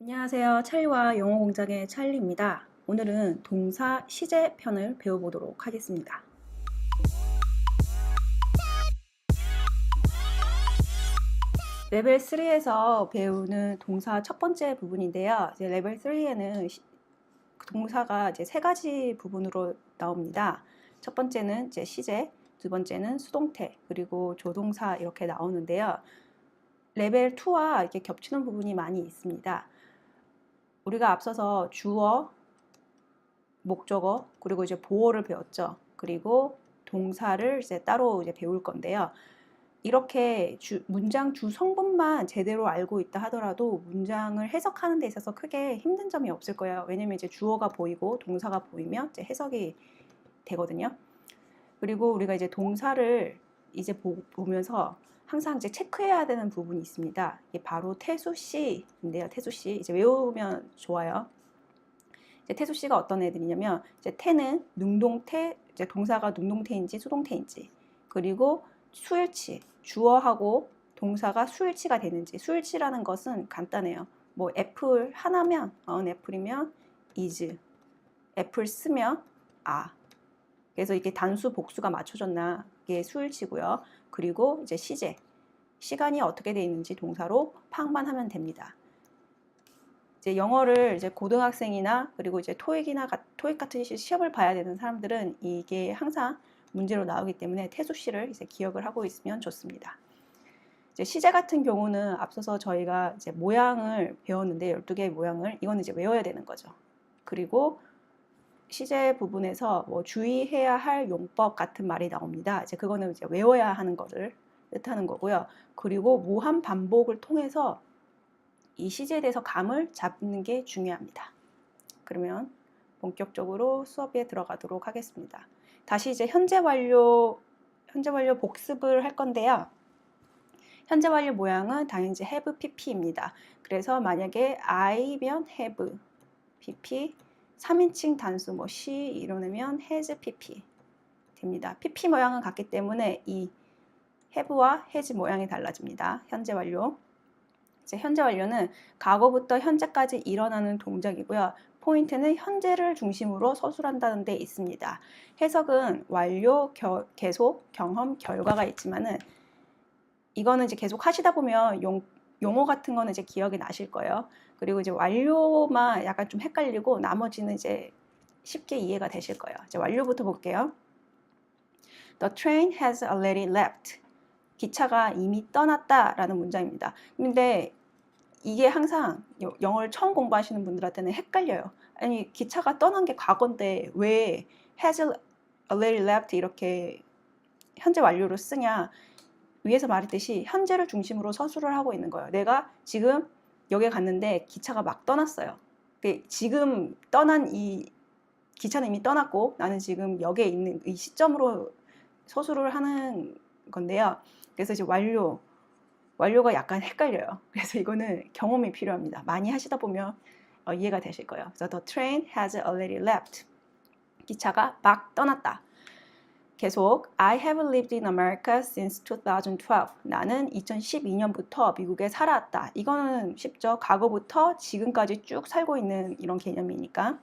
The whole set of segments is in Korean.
안녕하세요. 찰리와 영어 공장의 찰리입니다. 오늘은 동사 시제 편을 배워보도록 하겠습니다. 레벨 3에서 배우는 동사 첫 번째 부분인데요. 이제 레벨 3에는 동사가 이제 세 가지 부분으로 나옵니다. 첫 번째는 이제 시제, 두 번째는 수동태, 그리고 조동사 이렇게 나오는데요. 레벨 2와 이렇게 겹치는 부분이 많이 있습니다. 우리가 앞서서 주어, 목적어, 그리고 이제 보어를 배웠죠. 그리고 동사를 이제 따로 이제 배울 건데요. 이렇게 문장 주 성분만 제대로 알고 있다 하더라도 문장을 해석하는 데 있어서 크게 힘든 점이 없을 거예요. 왜냐면 이제 주어가 보이고 동사가 보이면 이제 해석이 되거든요. 그리고 우리가 이제 동사를 이제 보면서 항상 이제 체크해야 되는 부분이 있습니다. 이게 바로 태수시인데요. 태수시 이제 외우면 좋아요. 태수씨가 어떤 애들이냐면 이제 태는 능동태, 이제 동사가 능동태인지 수동태인지, 그리고 수일치, 주어하고 동사가 수일치가 되는지. 수일치라는 것은 간단해요. 뭐 애플 하나면 an apple이면 is, 애플 쓰면 are. 그래서 이게 단수 복수가 맞춰졌나 이게 수일치고요. 그리고 이제 시제, 시간이 어떻게 되어 있는지 동사로 파악만 하면 됩니다. 이제 영어를 이제 고등학생이나 그리고 이제 토익 같은 시험을 봐야 되는 사람들은 이게 항상 문제로 나오기 때문에 태수시를 이제 기억을 하고 있으면 좋습니다. 이제 시제 같은 경우는 앞서서 저희가 이제 모양을 배웠는데 12개의 모양을 이거는 이제 외워야 되는 거죠. 그리고 시제 부분에서 뭐 주의해야 할 용법 같은 말이 나옵니다. 이제 그거는 이제 외워야 하는 것을 뜻하는 거고요. 그리고 무한 반복을 통해서 이 시제에 대해서 감을 잡는 게 중요합니다. 그러면 본격적으로 수업에 들어가도록 하겠습니다. 다시 이제 현재 완료 복습을 할 건데요. 현재 완료 모양은 당연히 이제 have pp입니다. 그래서 만약에 I면 have pp, 3인칭 단수 뭐 she 이러면 has pp 됩니다. pp 모양은 같기 때문에 이 have와 has 모양이 달라집니다. 현재 완료. 이제 현재 완료는 과거부터 현재까지 일어나는 동작이고요. 포인트는 현재를 중심으로 서술한다는 데 있습니다. 해석은 완료, 계속, 경험, 결과가 있지만은 이거는 이제 계속 하시다 보면 용어 같은 거는 이제 기억이 나실 거예요. 그리고 이제 완료만 약간 좀 헷갈리고 나머지는 이제 쉽게 이해가 되실 거예요. 이제 완료부터 볼게요. The train has already left. 기차가 이미 떠났다라는 문장입니다. 근데 이게 항상 영어를 처음 공부하시는 분들한테는 헷갈려요. 아니 기차가 떠난 게 과거인데 왜 has already left 이렇게 현재 완료로 쓰냐. 위에서 말했듯이 현재를 중심으로 서술을 하고 있는 거예요. 내가 지금 역에 갔는데 기차가 막 떠났어요. 지금 떠난 이 기차는 이미 떠났고 나는 지금 역에 있는 이 시점으로 서술을 하는 건데요. 그래서 이제 완료가 약간 헷갈려요. 그래서 이거는 경험이 필요합니다. 많이 하시다 보면 이해가 되실 거예요. 그래서 the train has already left. 기차가 막 떠났다. 계속 I have lived in America since 2012. 나는 2012년부터 미국에 살아왔다. 이거는 쉽죠. 과거부터 지금까지 쭉 살고 있는 이런 개념이니까.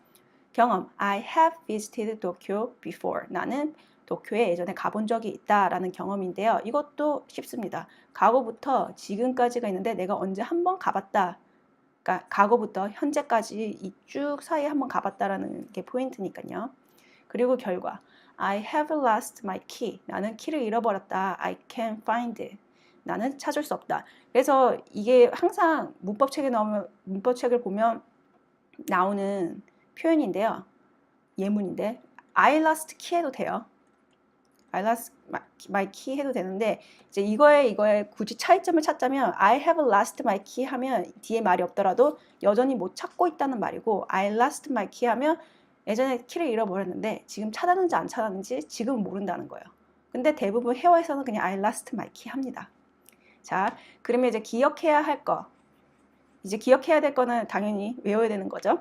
경험 I have visited Tokyo before. 나는 도쿄에 예전에 가본 적이 있다라는 경험인데요. 이것도 쉽습니다. 과거부터 지금까지가 있는데 내가 언제 한번 가봤다. 그러니까 과거부터 현재까지 이 쭉 사이에 한번 가봤다라는 게 포인트니까요. 그리고 결과 I have lost my key. 나는 키를 잃어버렸다. I can't find it. 나는 찾을 수 없다. 그래서 이게 항상 문법책을 보면 나오는 표현인데요. 예문인데 I lost key 해도 돼요. I lost my key 해도 되는데 이제 이거에 굳이 차이점을 찾자면 I have lost my key 하면 뒤에 말이 없더라도 여전히 못 찾고 있다는 말이고 I lost my key 하면 예전에 키를 잃어버렸는데 지금 찾았는지 안 찾았는지 지금 모른다는 거예요. 근데 대부분 회화에서는 그냥 I lost my key 합니다. 자, 그러면 이제 기억해야 할 거. 이제 기억해야 될 거는 당연히 외워야 되는 거죠.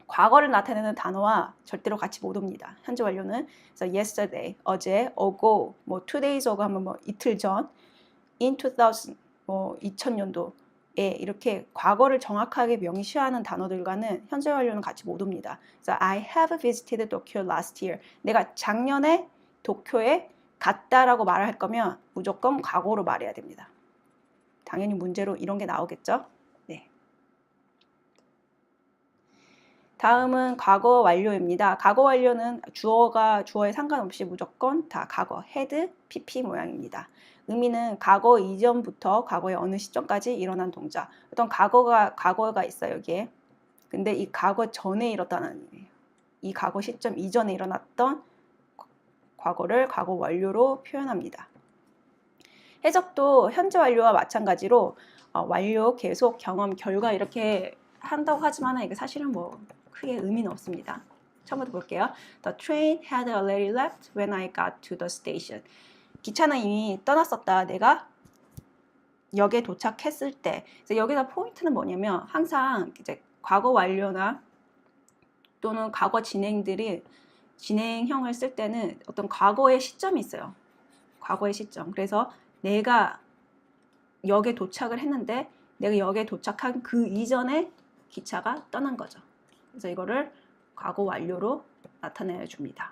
과거를 나타내는 단어와 절대로 같이 못 옵니다. 현재 완료는 그래서 yesterday, 어제, ago, 뭐 2 days ago 하면 뭐 이틀 전, in 2000, 뭐 2000년도, 이렇게 과거를 정확하게 명시하는 단어들과는 현재 완료는 같이 못 옵니다. 그래서 I have visited Tokyo last year. 내가 작년에 도쿄에 갔다라고 말할 거면 무조건 과거로 말해야 됩니다. 당연히 문제로 이런 게 나오겠죠? 네. 다음은 과거 완료입니다. 과거 완료는 주어에 상관없이 무조건 다 과거, had, pp 모양입니다. 의미는 과거 이전부터 과거의 어느 시점까지 일어난 동작. 어떤 과거가 있어요, 여기에. 근데 이 과거 전에 일어났다는 의미예요. 이 과거 시점 이전에 일어났던 과거를 과거 완료로 표현합니다. 해석도 현재 완료와 마찬가지로 완료, 계속, 경험, 결과 이렇게 한다고 하지만 이게 사실은 뭐 크게 의미는 없습니다. 처음부터 볼게요. The train had already left when I got to the station. 기차는 이미 떠났었다. 내가 역에 도착했을 때. 그래서 여기서 포인트는 뭐냐면 항상 이제 과거 완료나 또는 과거 진행형을 쓸 때는 어떤 과거의 시점이 있어요. 과거의 시점. 그래서 내가 역에 도착을 했는데 내가 역에 도착한 그 이전에 기차가 떠난 거죠. 그래서 이거를 과거 완료로 나타내 줍니다.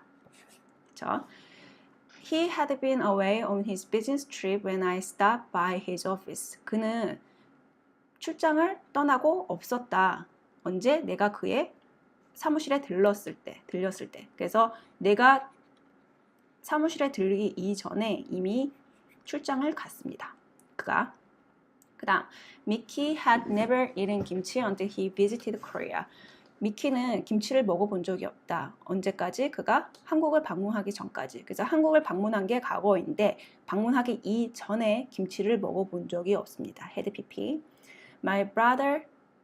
그렇죠? He had been away on his business trip when I stopped by his office. 그는 출장을 떠나고 없었다. 언제? 내가 그의 사무실에 들렀을 때. 그래서 내가 사무실에 들르기 이전에 이미 출장을 갔습니다. 그가. 그 다음, Mickey had never eaten kimchi until he visited Korea. 미키는 김치를 먹어본 적이 없다. 언제까지? 그가 한국을 방문하기 전까지. 그래서 한국을 방문한 게 과거인데 방문하기 이전에 김치를 먹어본 적이 없습니다. had pp. My brother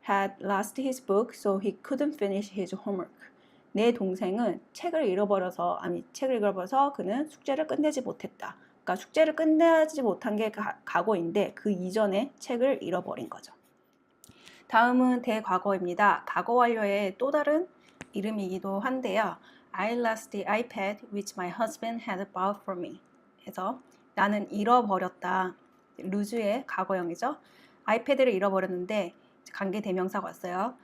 had lost his book so he couldn't finish his homework. 내 동생은 책을 잃어버려서 그는 숙제를 끝내지 못했다. 그러니까 숙제를 끝내지 못한 게 과거인데 그 이전에 책을 잃어버린 거죠. 다음은 대과거입니다. 과거 완료의 또 다른 이름이기도 한데요. I lost the iPad which my husband had bought for me. 해서 나는 잃어버렸다. 루즈의 과거형이죠. 아이패드를 잃어버렸는데 관계 대명사가 왔어요.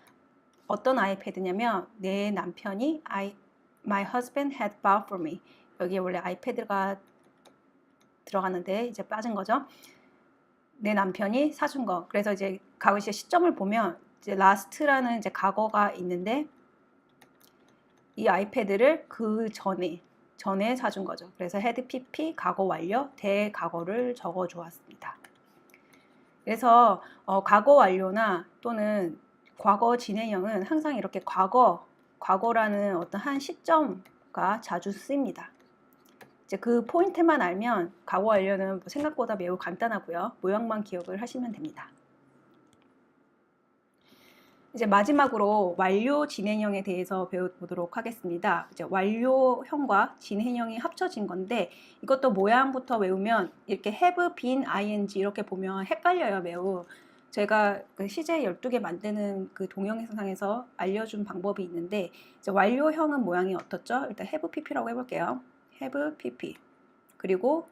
어떤 아이패드냐면 내 남편이 my husband had bought for me. 여기에 원래 아이패드가 들어갔는데 이제 빠진 거죠. 내 남편이 사준 거. 그래서 이제 과거 시점을 보면 이제 last라는 이제 과거가 있는데 이 아이패드를 그 전에 사준 거죠. 그래서 had pp 과거 완료 대과거를 적어 주었습니다. 그래서 과거 완료나 또는 과거 진행형은 항상 이렇게 과거라는 어떤 한 시점과 자주 쓰입니다. 이제 그 포인트만 알면 과거 완료는 생각보다 매우 간단하고요. 모양만 기억을 하시면 됩니다. 이제 마지막으로 완료 진행형에 대해서 배워보도록 하겠습니다. 이제 완료형과 진행형이 합쳐진 건데 이것도 모양부터 외우면 이렇게 have, been, ing 이렇게 보면 헷갈려요, 매우. 제가 그 CJ 12개 만드는 그 동영상에서 알려준 방법이 있는데 이제 완료형은 모양이 어떻죠? 일단 have pp라고 해볼게요. have pp. 그리고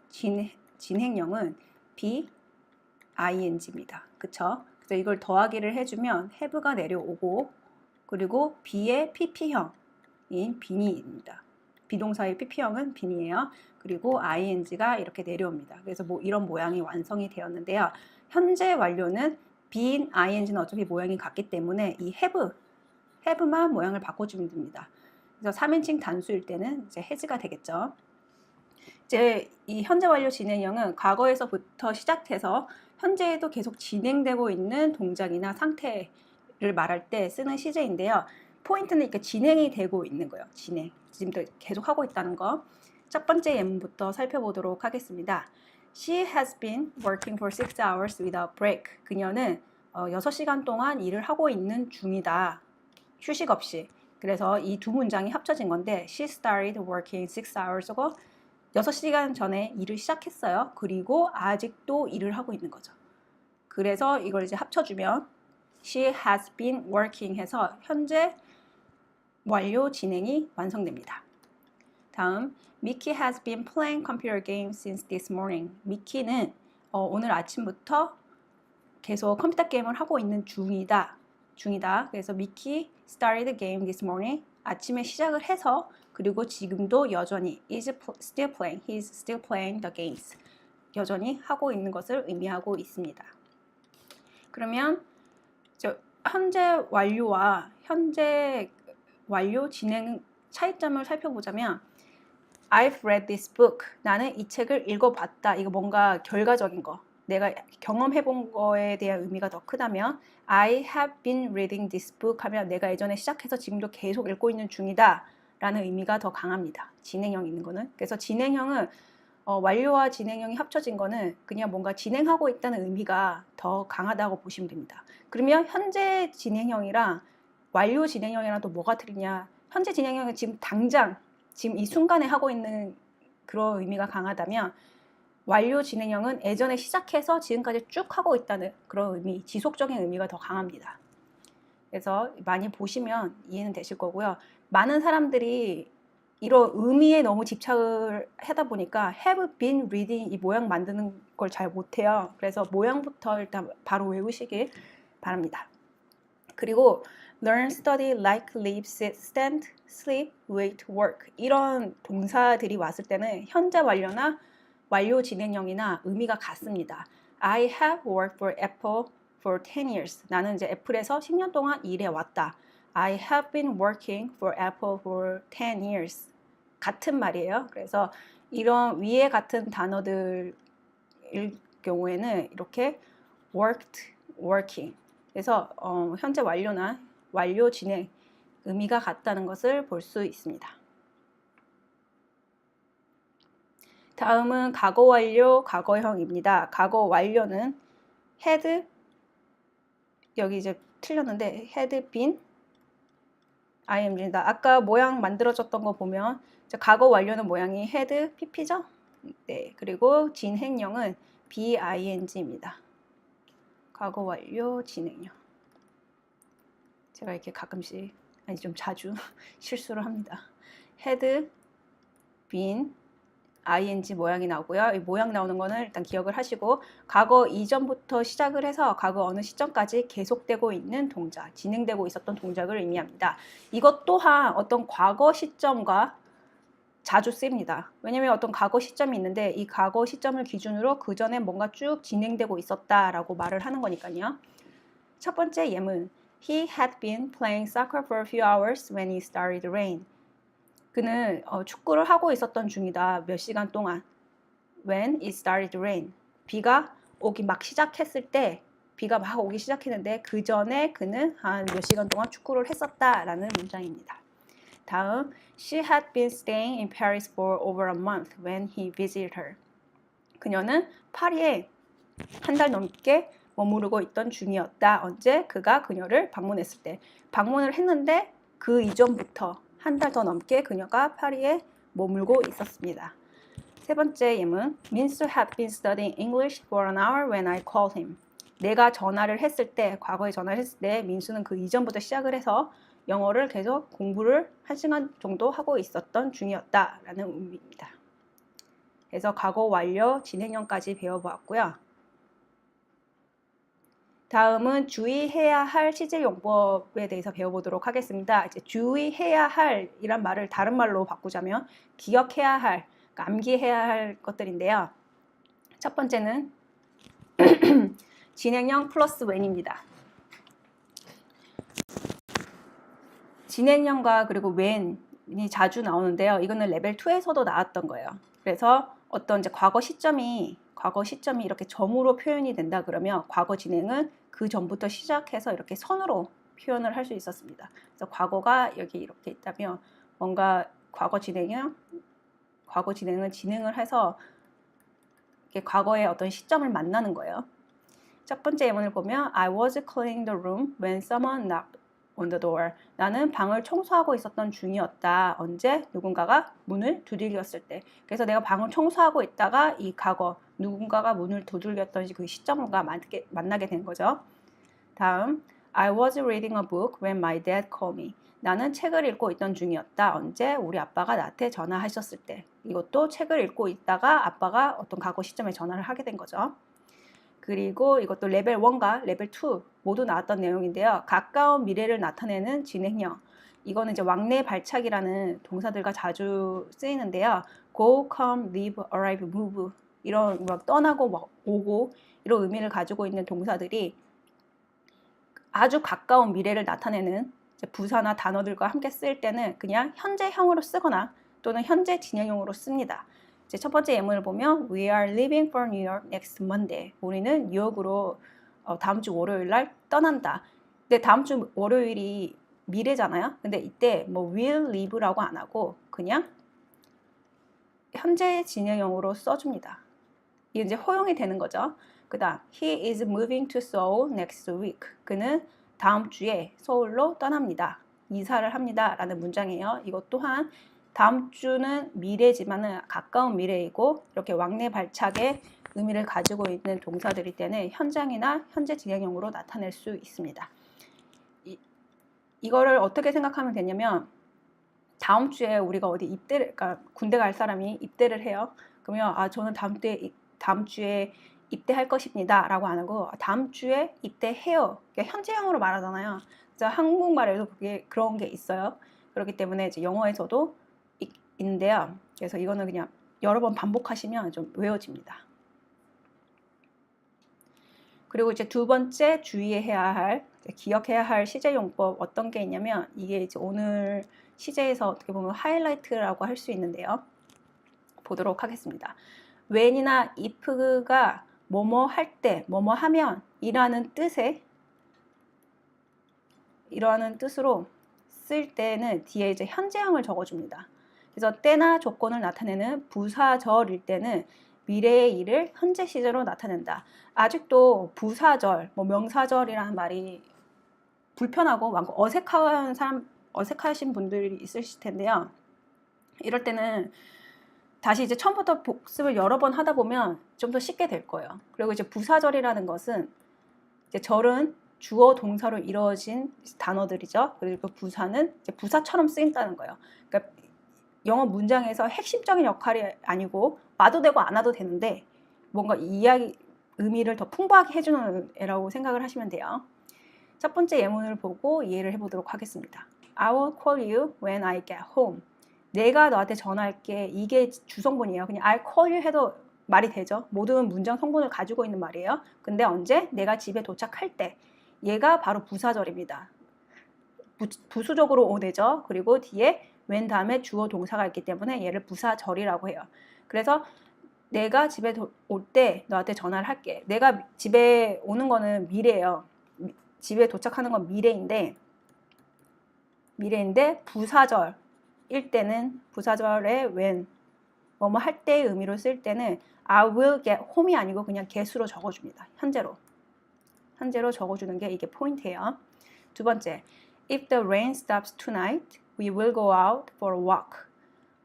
진행형은 be ing입니다. 그쵸? 그래서 이걸 더하기를 해주면 have가 내려오고 그리고 be의 pp형인 bene입니다. 비동사의 pp형은 bene예요. 그리고 ing가 이렇게 내려옵니다. 그래서 뭐 이런 모양이 완성이 되었는데요. 현재 완료는 been, ing는 어차피 모양이 같기 때문에 이 have만 모양을 바꿔주면 됩니다. 그래서 3인칭 단수일 때는 이제 has가 되겠죠. 이제 이 현재 완료 진행형은 과거에서부터 시작해서 현재에도 계속 진행되고 있는 동작이나 상태를 말할 때 쓰는 시제인데요. 포인트는 이렇게 진행이 되고 있는 거예요. 지금도 계속 하고 있다는 거. 첫 번째 예문부터 살펴보도록 하겠습니다. She has been working for 6 hours without break. 그녀는 6시간 동안 일을 하고 있는 중이다. 휴식 없이. 그래서 이 두 문장이 합쳐진 건데 She started working 6 hours고 6시간 전에 일을 시작했어요. 그리고 아직도 일을 하고 있는 거죠. 그래서 이걸 이제 합쳐주면 She has been working 해서 현재 완료 진행이 완성됩니다. 다음, Mickey has been playing computer games since this morning. 미키는 오늘 아침부터 계속 컴퓨터 게임을 하고 있는 중이다. 그래서 Mickey started the game this morning. 아침에 시작을 해서 그리고 지금도 여전히 is still playing. He's still playing the games. 여전히 하고 있는 것을 의미하고 있습니다. 그러면 현재 완료와 현재 완료 진행 차이점을 살펴보자면 I've read this book. 나는 이 책을 읽어봤다. 이거 뭔가 결과적인 거. 내가 경험해본 거에 대한 의미가 더 크다면 I have been reading this book 하면 내가 예전에 시작해서 지금도 계속 읽고 있는 중이다 라는 의미가 더 강합니다. 진행형 있는 거는. 그래서 진행형은 완료와 진행형이 합쳐진 거는 그냥 뭔가 진행하고 있다는 의미가 더 강하다고 보시면 됩니다. 그러면 현재 진행형이랑 완료 진행형이랑 또 뭐가 틀리냐? 현재 진행형은 지금 당장 지금 이 순간에 하고 있는 그런 의미가 강하다면 완료 진행형은 예전에 시작해서 지금까지 쭉 하고 있다는 그런 의미, 지속적인 의미가 더 강합니다. 그래서 많이 보시면 이해는 되실 거고요. 많은 사람들이 이런 의미에 너무 집착을 하다 보니까 have been reading 이 모양 만드는 걸 잘 못해요. 그래서 모양부터 일단 바로 외우시길 바랍니다. 그리고 learn, study, like, live, sit, stand, sleep, wait, work 이런 동사들이 왔을 때는 현재 완료나 완료 진행형이나 의미가 같습니다. I have worked for Apple for 10 years. 나는 이제 애플에서 10년 동안 일해 왔다. I have been working for Apple for 10 years. 같은 말이에요. 그래서 이런 위에 같은 단어들일 경우에는 이렇게 worked, working. 그래서 현재 완료나 완료 진행 의미가 같다는 것을 볼 수 있습니다. 다음은 과거 완료, 과거형입니다. 과거 완료는 had, 여기 이제 틀렸는데 had been ing입니다. 아까 모양 만들어졌던 거 보면 과거 완료는 모양이 had pp죠? 네, 그리고 진행형은 bing입니다. 과거 완료, 진행형. 제가 이렇게 가끔씩, 아니 좀 자주 실수를 합니다. had been ing 모양이 나오고요. 이 모양 나오는 거는 일단 기억을 하시고 과거 이전부터 시작을 해서 과거 어느 시점까지 계속되고 있는 동작, 진행되고 있었던 동작을 의미합니다. 이것 또한 어떤 과거 시점과 자주 쓰입니다. 왜냐하면 어떤 과거 시점이 있는데 이 과거 시점을 기준으로 그 전에 뭔가 쭉 진행되고 있었다라고 말을 하는 거니까요. 첫 번째 예문 He had been playing soccer for a few hours when it started to rain. 그는 축구를 하고 있었던 중이다. 몇 시간 동안. When it started to rain. 비가 오기 막 시작했을 때 비가 막 오기 시작했는데 그 전에 그는 한 몇 시간 동안 축구를 했었다라는 문장입니다. 다음, She had been staying in Paris for over a month when he visited her. 그녀는 파리에 한 달 넘게 머무르고 있던 중이었다. 언제? 그가 그녀를 방문했을 때. 방문을 했는데 그 이전부터 한 달 더 넘게 그녀가 파리에 머물고 있었습니다. 세 번째 예문 Minsu had been studying English for an hour when I called him. 내가 전화를 했을 때, 과거에 전화를 했을 때 민수는 그 이전부터 시작을 해서 영어를 계속 공부를 1시간 정도 하고 있었던 중이었다라는 의미입니다. 그래서 과거 완료, 진행형까지 배워보았고요. 다음은 주의해야 할 시제 용법에 대해서 배워보도록 하겠습니다. 이제 주의해야 할 이란 말을 다른 말로 바꾸자면 기억해야 할, 그러니까 암기해야 할 것들인데요. 첫 번째는 진행형 플러스 when입니다. 진행형과 그리고 when이 자주 나오는데요. 이거는 레벨 2에서도 나왔던 거예요. 그래서 어떤 이제 과거 시점이 이렇게 점으로 표현이 된다 그러면 과거 진행은 그 전부터 시작해서 이렇게 선으로 표현을 할 수 있었습니다. 그래서 과거가 여기 이렇게 있다면 뭔가 과거 진행은 진행을 해서 이렇게 과거의 어떤 시점을 만나는 거예요. 첫 번째 예문을 보면 I was cleaning the room when someone knocked on the door. 나는 방을 청소하고 있었던 중이었다. 언제? 누군가가 문을 두들겼을 때. 그래서 내가 방을 청소하고 있다가 이 과거 누군가가 문을 두들겼던 그 시점과 만나게 된 거죠. 다음 I was reading a book when my dad called me. 나는 책을 읽고 있던 중이었다. 언제? 우리 아빠가 나한테 전화하셨을 때. 이것도 책을 읽고 있다가 아빠가 어떤 과거 시점에 전화를 하게 된 거죠. 그리고 이것도 레벨 1과 레벨 2 모두 나왔던 내용인데요. 가까운 미래를 나타내는 진행형. 이거는 이제 왕래 발착이라는 동사들과 자주 쓰이는데요. go, come, leave, arrive, move 이런 막 떠나고 막 오고 이런 의미를 가지고 있는 동사들이 아주 가까운 미래를 나타내는 부사나 단어들과 함께 쓸 때는 그냥 현재형으로 쓰거나 또는 현재 진행형으로 씁니다. 이제 첫 번째 예문을 보면 We are leaving for New York next Monday. 우리는 뉴욕으로 다음 주 월요일 날 떠난다. 근데 다음 주 월요일이 미래잖아요. 근데 이때 뭐 will leave라고 안 하고 그냥 현재 진행형으로 써줍니다. 이게 이제 허용이 되는 거죠. 그 다음 He is moving to Seoul next week. 그는 다음 주에 서울로 떠납니다. 이사를 합니다. 라는 문장이에요. 이것 또한 다음 주는 미래지만은 가까운 미래이고 이렇게 왕래 발착의 의미를 가지고 있는 동사들일 때는 현장이나 현재 진행형으로 나타낼 수 있습니다. 이거를 어떻게 생각하면 되냐면 다음 주에 우리가 어디 입대를, 그러니까 군대 갈 사람이 입대를 해요. 그러면 저는 다음 주에 입대할 것입니다. 라고 안 하고 다음 주에 입대해요. 그러니까 현재형으로 말하잖아요. 그래서 한국말에도 그런 게 있어요. 그렇기 때문에 이제 영어에서도 있는데요. 그래서 이거는 그냥 여러 번 반복하시면 좀 외워집니다. 그리고 이제 두 번째 주의해야 할, 기억해야 할 시제용법 어떤 게 있냐면 이게 이제 오늘 시제에서 어떻게 보면 하이라이트라고 할 수 있는데요. 보도록 하겠습니다. when이나 if가 뭐뭐 할 때, 뭐뭐 하면 이라는 뜻으로 쓸 때는 뒤에 이제 현재형을 적어줍니다. 그래서 때나 조건을 나타내는 부사절일 때는 미래의 일을 현재 시제로 나타낸다. 아직도 부사절, 뭐 명사절이라는 말이 불편하고 많고 어색하신 분들이 있으실 텐데요. 이럴 때는 다시 이제 처음부터 복습을 여러 번 하다 보면 좀 더 쉽게 될 거예요. 그리고 이제 부사절이라는 것은 이제 절은 주어 동사로 이루어진 단어들이죠. 그리고 부사는 이제 부사처럼 쓰인다는 거예요. 그러니까 영어 문장에서 핵심적인 역할이 아니고 와도 되고 안 와도 되는데 뭔가 이야기 의미를 더 풍부하게 해주는 애라고 생각을 하시면 돼요. 첫 번째 예문을 보고 이해를 해보도록 하겠습니다. I will call you when I get home. 내가 너한테 전화할게. 이게 주성분이에요. 그냥 I'll call you 해도 말이 되죠. 모든 문장 성분을 가지고 있는 말이에요. 근데 언제? 내가 집에 도착할 때. 얘가 바로 부사절입니다. 부수적으로 오되죠. 그리고 뒤에 when 다음에 주어 동사가 있기 때문에 얘를 부사절이라고 해요. 그래서 내가 집에 올 때 너한테 전화를 할게. 내가 집에 오는 거는 미래예요. 집에 도착하는 건 미래인데 부사절일 때는 부사절에 when 뭐뭐 할 때의 의미로 쓸 때는 I will get home이 아니고 그냥 get으로 적어줍니다. 현재로 적어주는 게 이게 포인트예요. 두 번째, if the rain stops tonight, we will go out for a walk.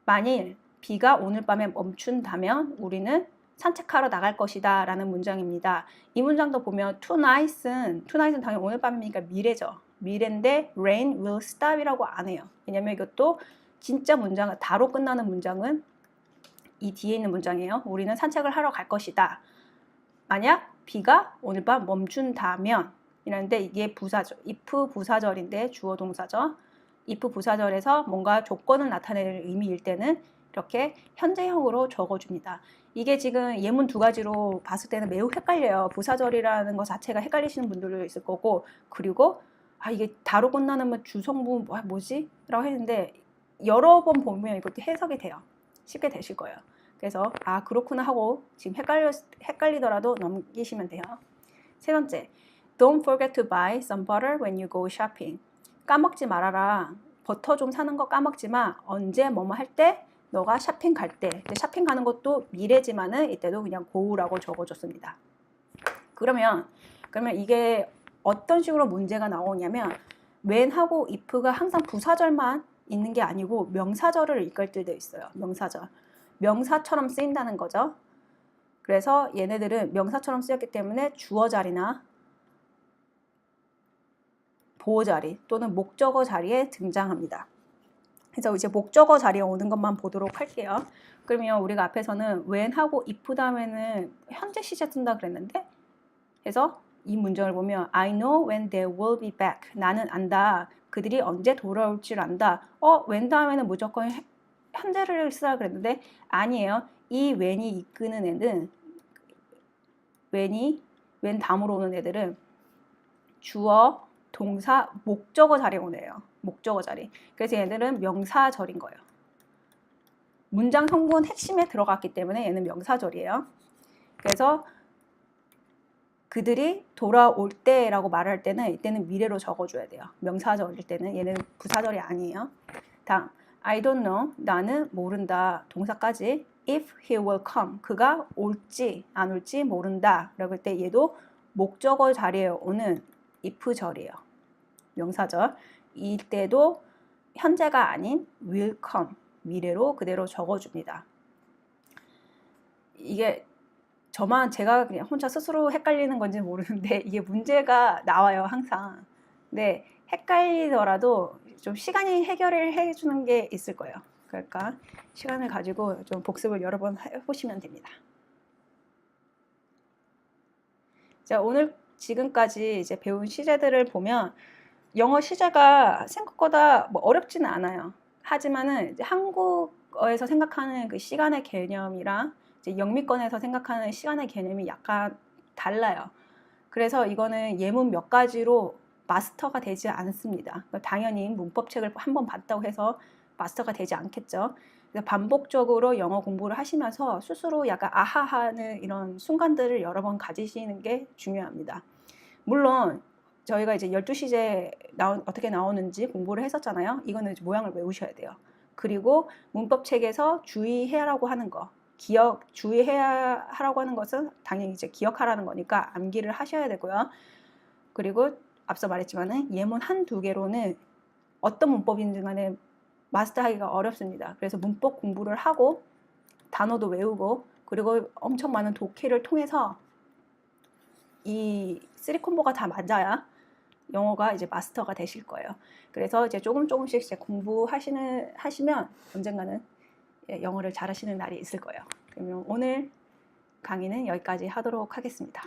만일 비가 오늘 밤에 멈춘다면 우리는 산책하러 나갈 것이다 라는 문장입니다. 이 문장도 보면 tonight은 당연히 오늘 밤이니까 미래죠. 미래인데 rain will stop이라고 안 해요. 왜냐면 이것도 진짜 문장, 다로 끝나는 문장은 이 뒤에 있는 문장이에요. 우리는 산책을 하러 갈 것이다. 만약 비가 오늘 밤 멈춘다면 이라는데 이게 부사절, if 부사절인데 주어 동사죠. if 부사절에서 뭔가 조건을 나타내는 의미일 때는 이렇게 현재형으로 적어줍니다. 이게 지금 예문 두 가지로 봤을 때는 매우 헷갈려요. 부사절이라는 것 자체가 헷갈리시는 분들도 있을 거고, 그리고 이게 다로 끝나는 주성분 뭐지? 라고 했는데 여러 번 보면 이것도 해석이 돼요. 쉽게 되실 거예요. 그래서 그렇구나 하고 지금 헷갈리더라도 넘기시면 돼요. 세 번째, don't forget to buy some butter when you go shopping. 까먹지 말아라. 버터 좀 사는 거 까먹지 마. 언제 뭐뭐 할 때? 너가 쇼핑 갈 때. 쇼핑 가는 것도 미래지만은 이때도 그냥 go라고 적어줬습니다. 그러면 이게 어떤 식으로 문제가 나오냐면 when하고 if가 항상 부사절만 있는 게 아니고 명사절을 이끌 때도 있어요. 명사절. 명사처럼 쓰인다는 거죠. 그래서 얘네들은 명사처럼 쓰였기 때문에 주어 자리나 보호 자리 또는 목적어 자리에 등장합니다. 그래서 이제 목적어 자리에 오는 것만 보도록 할게요. 그러면 우리가 앞에서는 when하고 if 다음에는 현재 시제 쓴다 그랬는데 해서 이 문장을 보면 I know when they will be back. 나는 안다. 그들이 언제 돌아올 줄 안다. when 다음에는 무조건 현재를 쓰라 그랬는데 아니에요. 이 when이 이끄는 애는 when 다음으로 오는 애들은 주어, 동사, 목적어 자리에 오네요. 목적어 자리. 그래서 얘들은 명사절인 거예요. 문장 성분 핵심에 들어갔기 때문에 얘는 명사절이에요. 그래서 그들이 돌아올 때라고 말할 때는 이때는 미래로 적어줘야 돼요. 명사절일 때는 얘는 부사절이 아니에요. 다음, I don't know. 나는 모른다. 동사까지. If he will come. 그가 올지 안 올지 모른다. 라고 할 때 얘도 목적어 자리에 오는 if절이에요. 명사절. 이때도 현재가 아닌 will come. 미래로 그대로 적어줍니다. 이게 제가 그냥 혼자 스스로 헷갈리는 건지 모르는데 이게 문제가 나와요, 항상. 근데 헷갈리더라도 좀 시간이 해결을 해주는 게 있을 거예요. 그러니까 시간을 가지고 좀 복습을 여러 번 해보시면 됩니다. 자, 오늘 지금까지 이제 배운 시제들을 보면 영어 시제가 생각보다 뭐 어렵지는 않아요. 하지만은 이제 한국어에서 생각하는 그 시간의 개념이랑 이제 영미권에서 생각하는 시간의 개념이 약간 달라요. 그래서 이거는 예문 몇 가지로 마스터가 되지 않습니다. 당연히 문법책을 한번 봤다고 해서 마스터가 되지 않겠죠. 그래서 반복적으로 영어 공부를 하시면서 스스로 약간 아하하는 이런 순간들을 여러 번 가지시는 게 중요합니다. 물론 저희가 이제 12시제 어떻게 나오는지 공부를 했었잖아요. 이거는 모양을 외우셔야 돼요. 그리고 문법책에서 주의해라고 하는 거, 주의해야 하라고 하는 것은 당연히 이제 기억하라는 거니까 암기를 하셔야 되고요. 그리고 앞서 말했지만은 예문 한두 개로는 어떤 문법인지 간에 마스터하기가 어렵습니다. 그래서 문법 공부를 하고 단어도 외우고 그리고 엄청 많은 독해를 통해서 이 3콤보가 다 맞아야 영어가 이제 마스터가 되실 거예요. 그래서 이제 조금씩 이제 하시면 언젠가는 영어를 잘하시는 날이 있을 거예요. 그러면 오늘 강의는 여기까지 하도록 하겠습니다.